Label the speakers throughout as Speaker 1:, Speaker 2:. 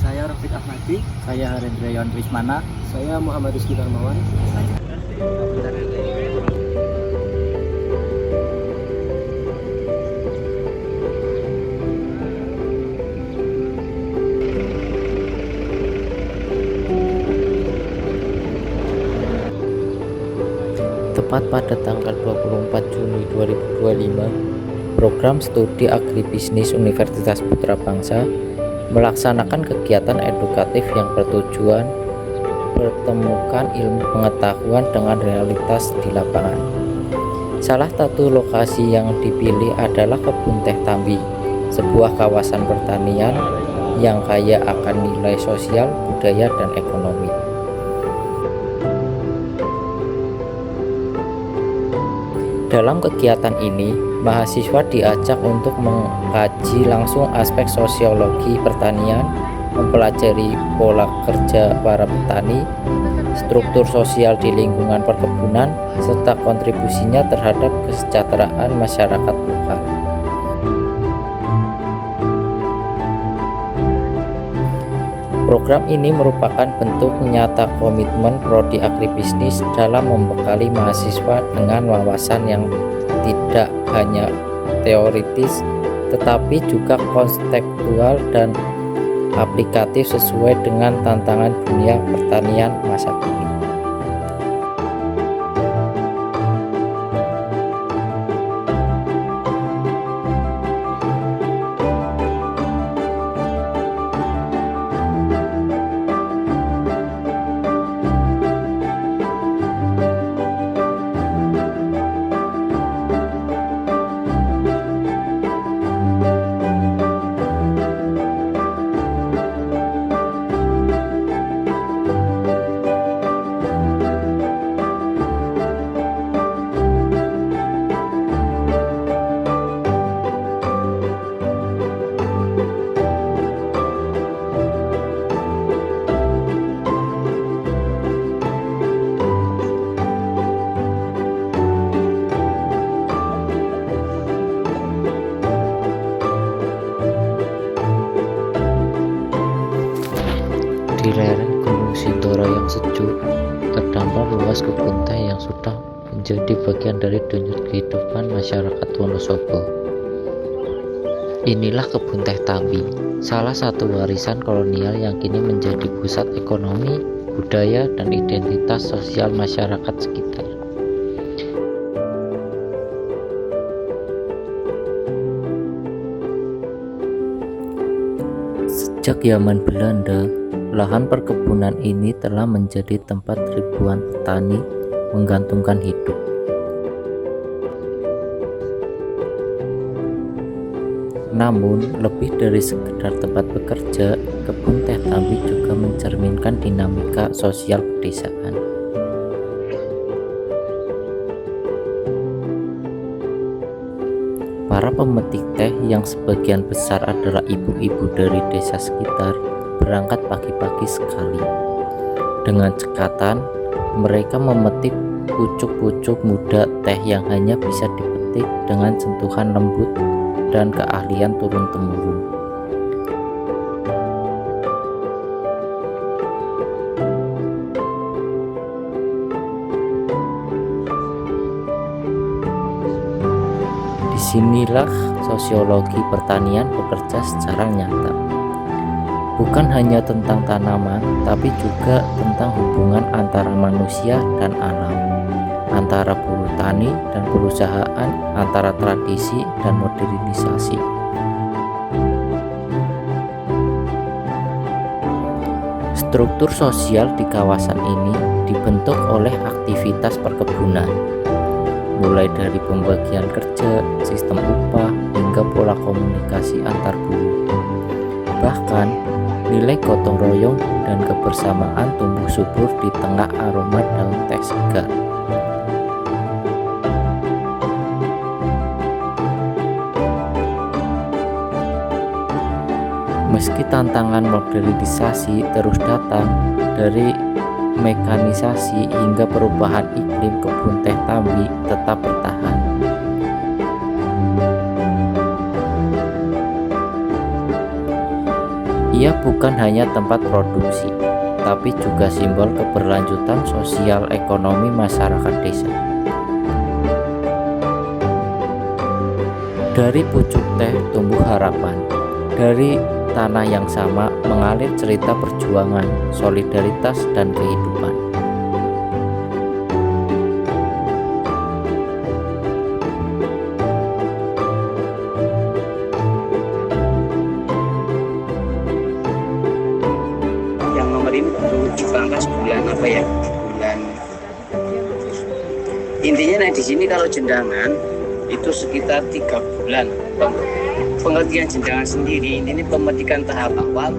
Speaker 1: Saya Rafiq Ahmadi.
Speaker 2: Saya Harendra Wismana.
Speaker 1: Saya Muhammad Rizky Darmawan.
Speaker 2: Tepat pada tanggal 24 Juni 2025, Program Studi Agribisnis Universitas Putra Bangsa melaksanakan kegiatan edukatif yang bertujuan pertemukan ilmu pengetahuan dengan realitas di lapangan. Salah satu lokasi yang dipilih adalah Kebun Teh Tambi, sebuah kawasan pertanian yang kaya akan nilai sosial, budaya, dan ekonomi. Dalam kegiatan ini, mahasiswa diajak untuk mengkaji langsung aspek sosiologi pertanian, mempelajari pola kerja para petani, struktur sosial di lingkungan perkebunan, serta kontribusinya terhadap kesejahteraan masyarakat lokal. Program ini merupakan bentuk nyata komitmen Prodi Agribisnis dalam membekali mahasiswa dengan wawasan yang tidak hanya teoritis, tetapi juga konseptual dan aplikatif sesuai dengan tantangan dunia pertanian masa kini. Di lereng Gunung Sindoro yang sejuk, terdampar luas kebun teh yang sudah menjadi bagian dari denyut kehidupan masyarakat Wonosobo. Inilah Kebun Teh Tambi, salah satu warisan kolonial yang kini menjadi pusat ekonomi, budaya, dan identitas sosial masyarakat sekitar. Sejak zaman Belanda, lahan perkebunan ini telah menjadi tempat ribuan petani menggantungkan hidup. Namun, lebih dari sekedar tempat bekerja, Kebun Teh Tambi juga mencerminkan dinamika sosial pedesaan. Para pemetik teh yang sebagian besar adalah ibu-ibu dari desa sekitar berangkat pagi-pagi sekali. Dengan cekatan, mereka memetik pucuk-pucuk muda teh yang hanya bisa dipetik dengan sentuhan lembut dan keahlian turun-temurun. Disinilah sosiologi pertanian bekerja secara nyata. Bukan hanya tentang tanaman, tapi juga tentang hubungan antara manusia dan alam, antara buruh tani dan perusahaan, antara tradisi dan modernisasi. Struktur sosial di kawasan ini dibentuk oleh aktivitas perkebunan, mulai dari pembagian kerja, sistem upah, hingga pola komunikasi antar buruh. Bahkan, nilai gotong royong dan kebersamaan tumbuh subur di tengah aroma daun teh segar. Meski tantangan modernisasi terus datang, dari mekanisasi hingga perubahan iklim, Kebun Teh Tambi tetap bertahan. Ia bukan hanya tempat produksi, tapi juga simbol keberlanjutan sosial ekonomi masyarakat desa. Dari pucuk teh tumbuh harapan, dari tanah yang sama mengalir cerita perjuangan, solidaritas, dan kehidupan.
Speaker 1: Yang nomor ini baru dipangkas bulan apa ya? Bulan. Intinya di sini kalau jendangan itu sekitar 3 bulan. Pengertian jendangan sendiri ini pemetikan tahap awal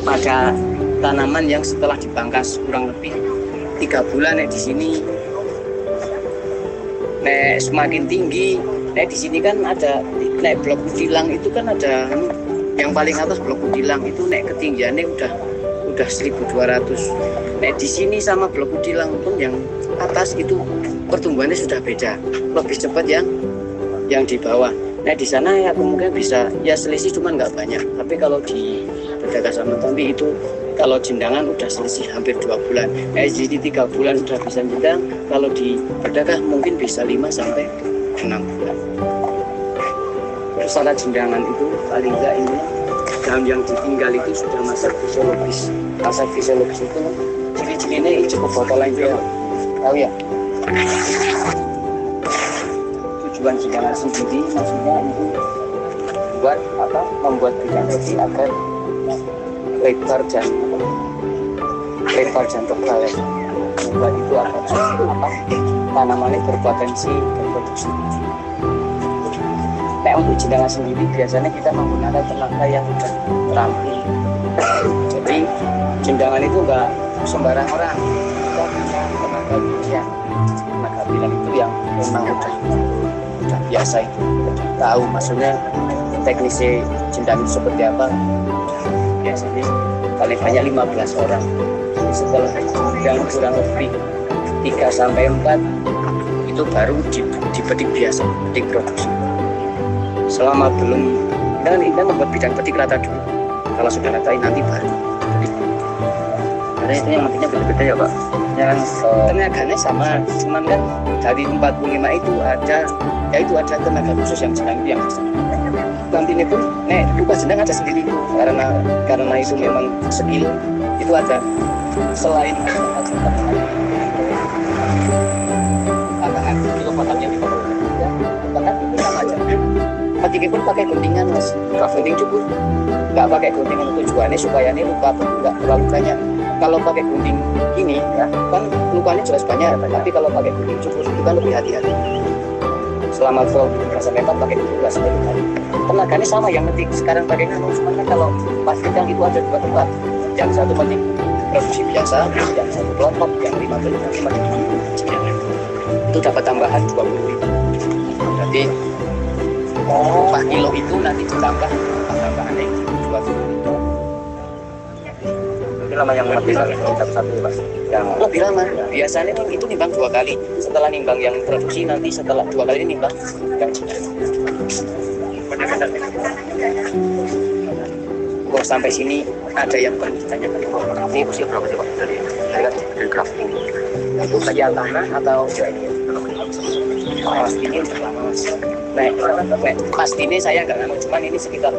Speaker 1: pada tanaman yang setelah dipangkas kurang lebih 3 bulan. Di sini semakin tinggi. Di sini kan ada blok udilang itu kan ada yang paling atas blok udilang itu ketinggiannya udah 1.200. Di sini sama blok udilang pun yang atas itu pertumbuhannya sudah beda, lebih cepat yang di bawah. Di sana ya kemungkinan bisa ya selisih cuman nggak banyak. Tapi kalau di Bedaka sama Tompi itu kalau jendangan udah selisih hampir 2 bulan. Jadi 3 bulan sudah bisa jendang. Kalau di Bedaka mungkin bisa 5 sampai 6 bulan. Secara jendangan itu paling nggak ini daun yang ditinggal itu sudah masa fisiologis. Masa fisiologis itu ciri-cirinya cukup botolan itu ya. Tahu ya? Tujuan jendangan sendiri maksudnya itu membuat bidang roti agar lebar dan tebal ya. Membuat itu agar tanamannya berpotensi berproduksi. Untuk jendangan sendiri biasanya kita menggunakan tenaga yang sudah terampil. Jadi jendangan itu enggak sembarang orang. Kita punya tenaga bilang itu yang memang udah biasa itu, udah tahu maksudnya teknisnya jendangan itu seperti apa. Biasanya paling banyak 15 orang. Jadi setelah jendangan kurang lebih 3 sampai 4 itu baru dipetik biasa, petik produksi. Selama belum kita membuat bidang petik rata dulu. Kalau sudah rata nanti baru petik. Karena itu yang nantinya beda-beda ya Pak. Yang tenaganya sama, cuman kan dari 45 itu ada tenaga khusus yang sedang itu yang nantinya pun lupa jenang ada sendiri itu karena itu memang skill itu ada selain itu potongnya di bawah itu sama aja. Petiknya pun pakai guntingan mas, gunting cukur, nggak pakai guntingan. Tujuannya supaya ini luka nggak terlalu banyak. Kalau pakai gunting ini ya kan lukanya jelas banyak, tapi kalau pakai gunting cukur itu kan lebih hati-hati. Selama rasa memang pakai gunting nggak sampai luka. Tenaganya sama yang metik sekarang pakai nano, cuman kan kalau pas gedang itu ada 2 tempat, yang satu metik produksi biasa, yang satu kelompok yang 15 itu dapat tambahan 20.000. Berarti upah kilo itu nanti ditambah tambahan yang 20.000. Itu lama yang lebih satu Mas. Yang lebih lama. Biasanya kan itu nimbang 2 kali. Setelah nimbang yang produksi nanti setelah 2 kali nimbang yang kok sampai sini ada yang bertanya ini usia berapa sih Pak dari grafting itu kajian tanah atau ini lama Mas. Pasti ini saya nggak nemu, cuman ini sekitar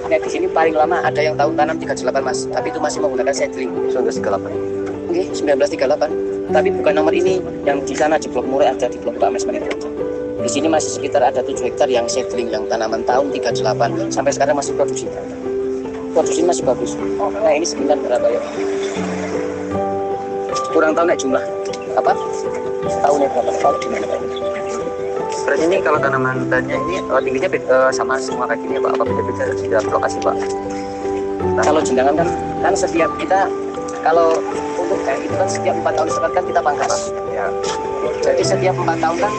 Speaker 1: di sini paling lama ada yang tahun tanam 38 Mas, tapi itu masih menggunakan seedling 1938. Oke, 1938. Tapi bukan nomor ini, yang di sana di blok Murai ada di blok Pak Mes Menit. Di sini masih sekitar ada 7 hektar yang seedling yang tanaman tahun 38 sampai sekarang masih produksi. Produksi masih bagus. Nah ini sekitar berapa ya? Kurang tahu jumlah apa? Tahunnya berapa? Tahu di mana Pak? Berarti ini kalau tanaman tanya ini tingginya sama semua kayak gini Pak? Apa beda-beda setiap lokasi Pak? Nah, kalau jendangan kan setiap kita kalau untuk kayak itu kan setiap 4 tahun sekali kan kita pangkas. Ya. Jadi setiap 4 tahun kan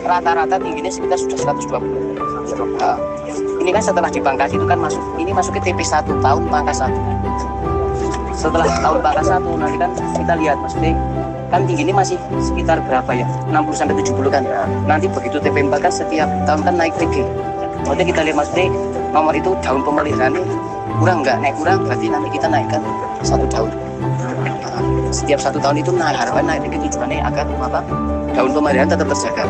Speaker 1: rata-rata tingginya sekitar sudah 120. Nah, ini kan setelah dipangkas itu kan masuk ke TP 1 tahun pangkas 1. Setelah tahun pangkas 1 nanti kan kita lihat maksudnya kan tinggi ini masih sekitar berapa ya 60 sampai 70 kan. Nanti begitu TP 4 kan setiap tahun kan naik tinggi. Maksudnya kita lihat maksudnya nomor itu daun pemeliharaannya kurang nggak, naik kurang berarti nanti kita naikkan 1 tahun. Nah, setiap 1 tahun itu naik, harapan naik dikit tujuannya agar apa, daun pemeliharaan tetap terjaga.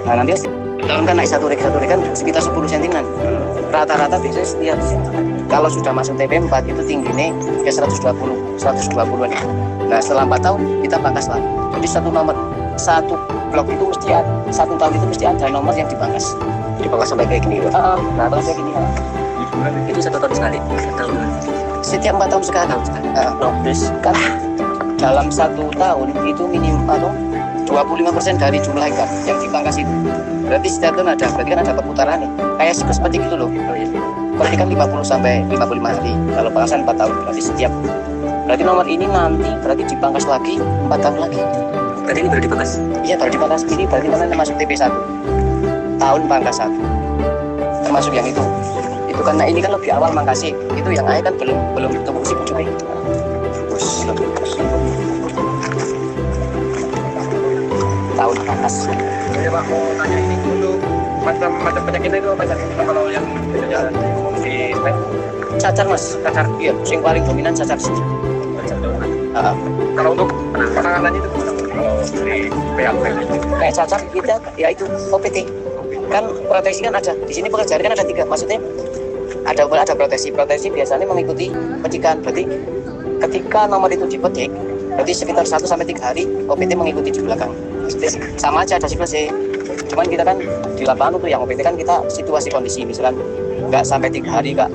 Speaker 1: Nah nanti tahun kan naik satu rek kan sekitar 10 cm kan. Rata-rata biasanya setiap kalau sudah masuk TP4 itu tingginya ya 120-an. Nah setelah 4 tahun kita pangkas lagi. Jadi satu blok itu mesti ada, 1 tahun itu mesti ada nomor yang dipangkas sampai kayak gini. Nah kalau kayak gini
Speaker 3: Itu 1 tahun sekali atau
Speaker 1: setiap 4 tahun sekali. Terus kan dalam 1 tahun itu minimal 25% dari jumlah hektar yang dipangkas itu. Berarti setiap tahun berarti kan ada perputaran nih. Kayak seperti gitu loh. Berarti kan 50 sampai 55 hari. Kalau pangkasan 4 tahun berarti setiap. Berarti nomor ini nanti berarti dipangkas lagi 4 tahun lagi.
Speaker 3: berarti ini baru dipangkas?
Speaker 1: Iya baru dipangkas. Ini berarti mana masuk TP1 tahun pangkas 1. Termasuk yang itu karena ini kan lebih awal mangkasih. Itu yang air kan belum tumbuh si pucuknya. Tahun pangkas.
Speaker 3: Saya Pak mau tanya ini dulu, macam penyakitnya itu apa saja? Kalau yang jalan di lab
Speaker 1: Cacar mas, cacar. Iya, yang paling dominan cacar sih.
Speaker 3: kalau untuk penanganannya itu gimana? Kalau dari pihak lab
Speaker 1: Kayak cacar kita ya itu OPT. Kan proteksi kan ada. Di sini pekerjaan kan ada 3. Maksudnya ada proteksi biasanya mengikuti petikan. Berarti ketika nomor itu dipetik berarti sekitar 1 sampai 3 hari OPT mengikuti di belakang. Jadi sama aja ada siklusnya. Cuman kita kan di lapangan itu yang OPT kan kita situasi kondisi, misalkan nggak sampai 3 hari nggak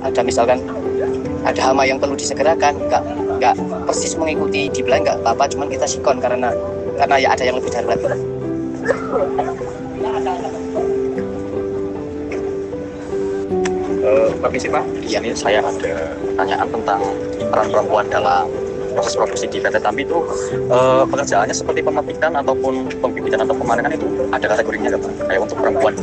Speaker 1: ada misalkan ada hama yang perlu disegerakan, nggak persis mengikuti di belakang nggak apa-apa, cuman kita sikon karena ya ada yang lebih darurat.
Speaker 3: Permisi Pak, di sini saya ada pertanyaan tentang peran perempuan dalam proses produksi di PT Tambi itu pekerjaannya seperti pemetikan ataupun pembibitan atau pemanenan itu ada kategorinya nggak Pak? Kayak untuk perempuan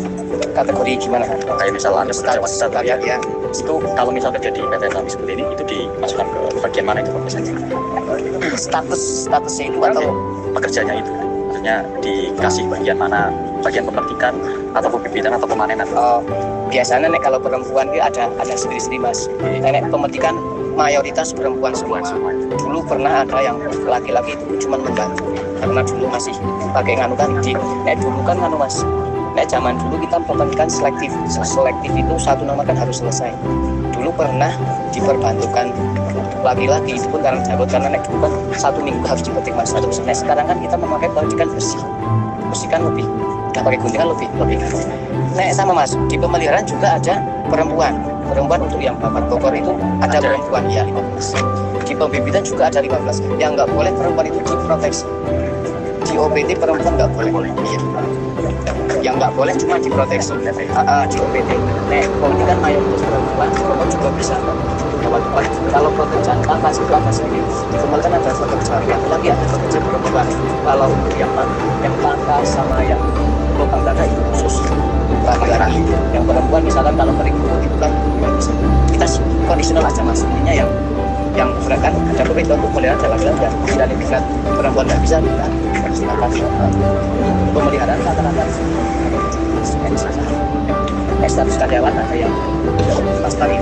Speaker 1: Kategori gimana?
Speaker 3: kayak misalnya ada pekerjaan wanita tadi
Speaker 1: ya.
Speaker 3: itu kalau misal kerja di PT Tambi seperti ini itu dimasukkan ke bagian mana itu Pak biasanya?
Speaker 1: Statusnya itu atau
Speaker 3: Pekerjaannya itu maksudnya dikasih bagian mana, bagian pemetikan atau pembibitan atau pemanenan?
Speaker 1: biasanya nek kalau perempuan itu ada sendiri-sendiri mas. Nek pemetikan mayoritas perempuan semua. Dulu pernah ada yang laki-laki itu cuma membantu karena dulu masih pakai nganu kan nek dulu kan nganu mas. Nek zaman dulu kita pemetikan selektif itu 1 nomor kan harus selesai. Dulu pernah diperbantukan laki-laki itu pun karena jabut karena nek dulu kan 1 minggu harus dipetik mas. Nah sekarang kan kita memakai pemetikan bersih kan lebih udah pakai guntingan lebih. Nek sama mas di pemeliharaan juga ada perempuan untuk yang babat bokor itu ada perempuan ya 15. Di pembibitan juga ada 15. Yang nggak boleh perempuan itu diproteksi. Di OPT perempuan nggak boleh. Iya. Yang nggak boleh cuma diproteksi. Di OPT. Nek OPT kan mayoritas perempuan juga bisa. Kalau pekerjaan pangkas ini kemudian kan ada pekerjaan lagi ada pekerjaan perempuan. Kalau yang pangkas sama yang lubang dada itu khusus laki-laki. Yang perempuan misalkan kalau berikut itu kan kita kondisional aja mas. Intinya yang kan ada berbeda untuk pemeliharaan ada laki-laki dan imigran perempuan nggak bisa kita persilakan pemeliharaan kata-kata status karyawan ada yang pas tadi